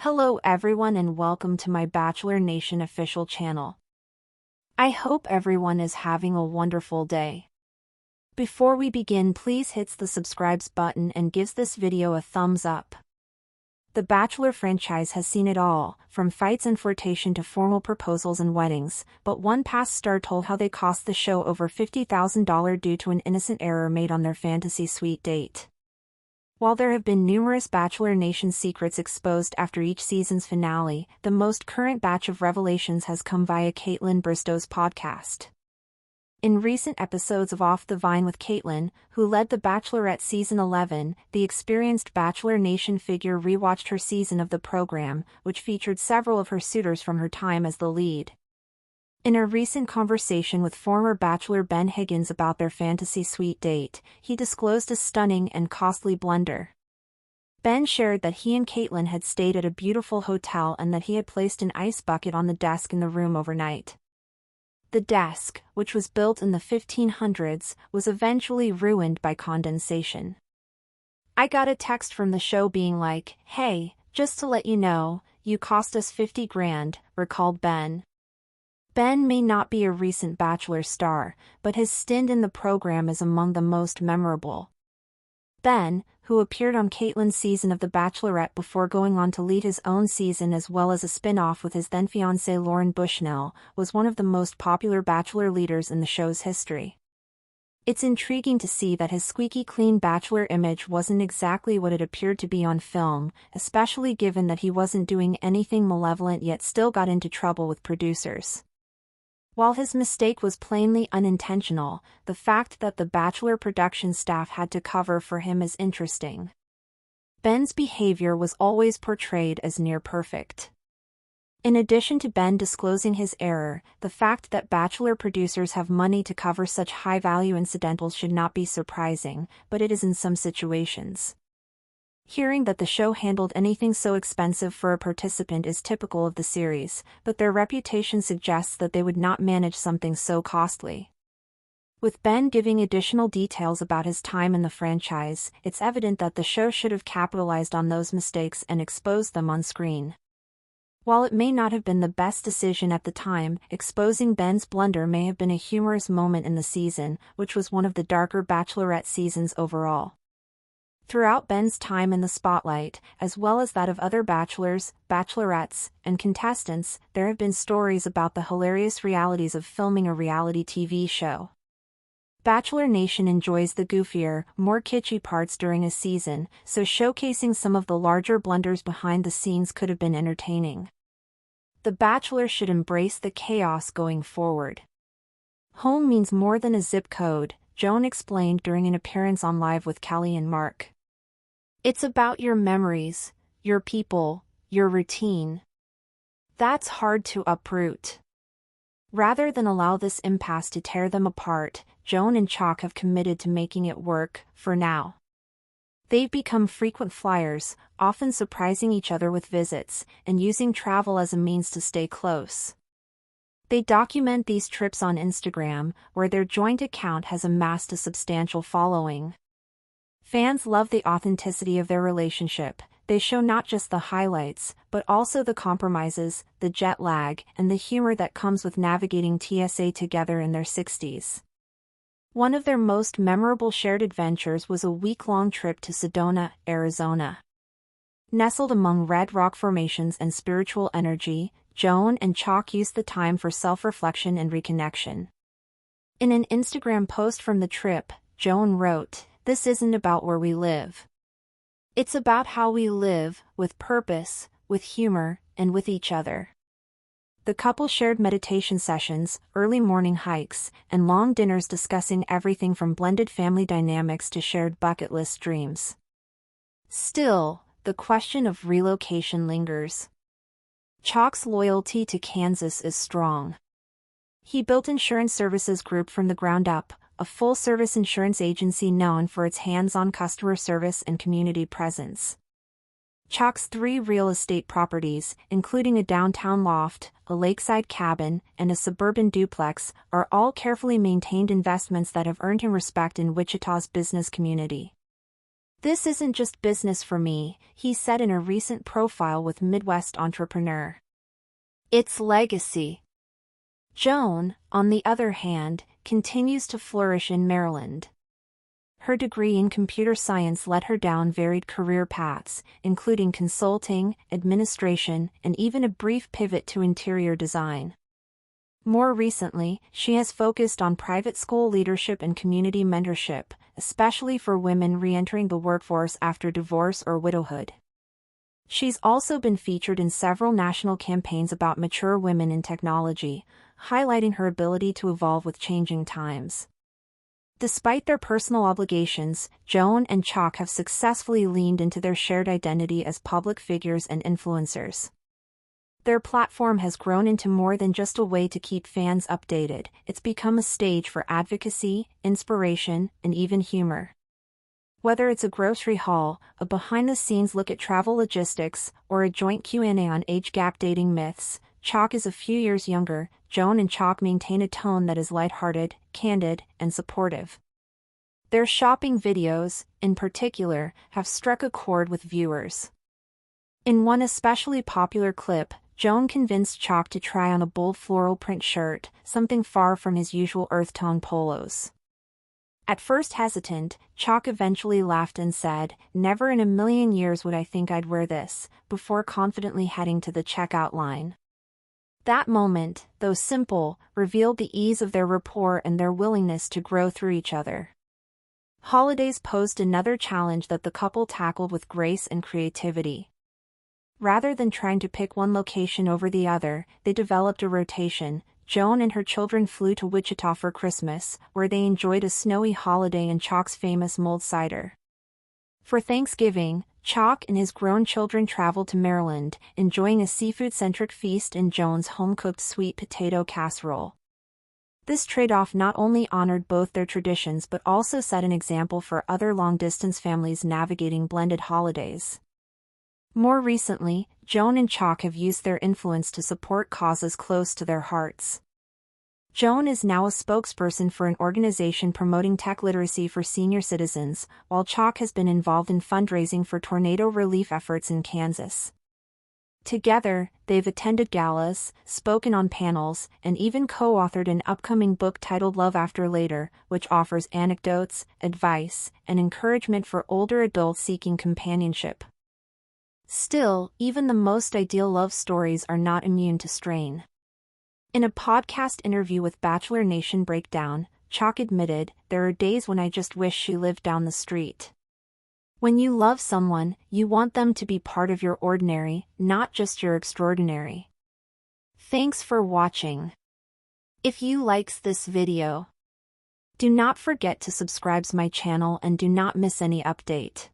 Hello everyone and welcome to my Bachelor Nation official channel. I hope everyone is having a wonderful day. Before we begin, please hit the subscribe button and gives this video a thumbs up. The Bachelor franchise has seen it all, from fights and flirtation to formal proposals and weddings, but one past star told how they cost the show over $50,000 due to an innocent error made on their fantasy suite date. While there have been numerous Bachelor Nation secrets exposed after each season's finale, the most current batch of revelations has come via Kaitlyn Bristow's podcast. In recent episodes of Off the Vine with Kaitlyn, who led The Bachelorette Season 11, the experienced Bachelor Nation figure rewatched her season of the program, which featured several of her suitors from her time as the lead. In a recent conversation with former Bachelor Ben Higgins about their fantasy suite date, he disclosed a stunning and costly blunder. Ben shared that he and Kaitlyn had stayed at a beautiful hotel and that he had placed an ice bucket on the desk in the room overnight. The desk, which was built in the 1500s, was eventually ruined by condensation. "I got a text from the show being like, 'Hey, just to let you know, you cost us 50 grand, recalled Ben. Ben may not be a recent Bachelor star, but his stint in the program is among the most memorable. Ben, who appeared on Kaitlyn's season of The Bachelorette before going on to lead his own season as well as a spin-off with his then-fiancée Lauren Bushnell, was one of the most popular Bachelor leaders in the show's history. It's intriguing to see that his squeaky clean Bachelor image wasn't exactly what it appeared to be on film, especially given that he wasn't doing anything malevolent yet still got into trouble with producers. While his mistake was plainly unintentional, the fact that the Bachelor production staff had to cover for him is interesting. Ben's behavior was always portrayed as near perfect. In addition to Ben disclosing his error, the fact that Bachelor producers have money to cover such high-value incidentals should not be surprising, but it is in some situations. Hearing that the show handled anything so expensive for a participant is typical of the series, but their reputation suggests that they would not manage something so costly. With Ben giving additional details about his time in the franchise, it's evident that the show should have capitalized on those mistakes and exposed them on screen. While it may not have been the best decision at the time, exposing Ben's blunder may have been a humorous moment in the season, which was one of the darker Bachelorette seasons overall. Throughout Ben's time in the spotlight, as well as that of other bachelors, bachelorettes, and contestants, there have been stories about the hilarious realities of filming a reality TV show. Bachelor Nation enjoys the goofier, more kitschy parts during a season, so showcasing some of the larger blunders behind the scenes could have been entertaining. The Bachelor should embrace the chaos going forward. "Home means more than a zip code," Joan explained during an appearance on Live with Kelly and Mark. "It's about your memories, your people, your routine. That's hard to uproot." Rather than allow this impasse to tear them apart, Joan and Chalk have committed to making it work, for now. They've become frequent flyers, often surprising each other with visits, and using travel as a means to stay close. They document these trips on Instagram, where their joint account has amassed a substantial following. Fans love the authenticity of their relationship. They show not just the highlights, but also the compromises, the jet lag, and the humor that comes with navigating TSA together in their 60s. One of their most memorable shared adventures was a week-long trip to Sedona, Arizona. Nestled among red rock formations and spiritual energy, Joan and Chalk used the time for self-reflection and reconnection. In an Instagram post from the trip, Joan wrote, "This isn't about where we live. It's about how we live, with purpose, with humor, and with each other." The couple shared meditation sessions, early morning hikes, and long dinners discussing everything from blended family dynamics to shared bucket list dreams. Still, the question of relocation lingers. Chalk's loyalty to Kansas is strong. He built Insurance Services Group from the ground up, a full-service insurance agency known for its hands-on customer service and community presence. Chalk's 3 real estate properties, including a downtown loft, a lakeside cabin, and a suburban duplex, are all carefully maintained investments that have earned him respect in Wichita's business community. "This isn't just business for me," he said in a recent profile with Midwest Entrepreneur. "It's legacy." Joan, on the other hand, continues to flourish in Maryland. Her degree in computer science led her down varied career paths, including consulting, administration, and even a brief pivot to interior design. More recently, she has focused on private school leadership and community mentorship, especially for women re-entering the workforce after divorce or widowhood. She's also been featured in several national campaigns about mature women in technology, highlighting her ability to evolve with changing times. Despite their personal obligations, Joan and Chalk have successfully leaned into their shared identity as public figures and influencers. Their platform has grown into more than just a way to keep fans updated. It's become a stage for advocacy, inspiration, and even humor. Whether it's a grocery haul, a behind-the-scenes look at travel logistics, or a joint Q&A on age gap dating myths, Chalk is a few years younger. Joan and Chalk maintain a tone that is lighthearted, candid, and supportive. Their shopping videos, in particular, have struck a chord with viewers. In one especially popular clip, Joan convinced Chalk to try on a bold floral print shirt, something far from his usual earth tone polos. At first hesitant, Chalk eventually laughed and said, "Never in a million years would I think I'd wear this," before confidently heading to the checkout line. That moment, though simple, revealed the ease of their rapport and their willingness to grow through each other. Holidays posed another challenge that the couple tackled with grace and creativity. Rather than trying to pick one location over the other, they developed a rotation. Joan and her children flew to Wichita for Christmas, where they enjoyed a snowy holiday and Chalk's famous mulled cider. For Thanksgiving, Chalk and his grown children traveled to Maryland, enjoying a seafood-centric feast in Joan's home-cooked sweet potato casserole. This trade-off not only honored both their traditions but also set an example for other long-distance families navigating blended holidays. More recently, Joan and Chalk have used their influence to support causes close to their hearts. Joan is now a spokesperson for an organization promoting tech literacy for senior citizens, while Chalk has been involved in fundraising for tornado relief efforts in Kansas. Together, they've attended galas, spoken on panels, and even co-authored an upcoming book titled Love After Later, which offers anecdotes, advice, and encouragement for older adults seeking companionship. Still, even the most ideal love stories are not immune to strain. In a podcast interview with Bachelor Nation Breakdown, Chalk admitted, "There are days when I just wish she lived down the street." When you love someone, you want them to be part of your ordinary, not just your extraordinary. Thanks for watching. If you likes this video, do not forget to subscribe to my channel and do not miss any update.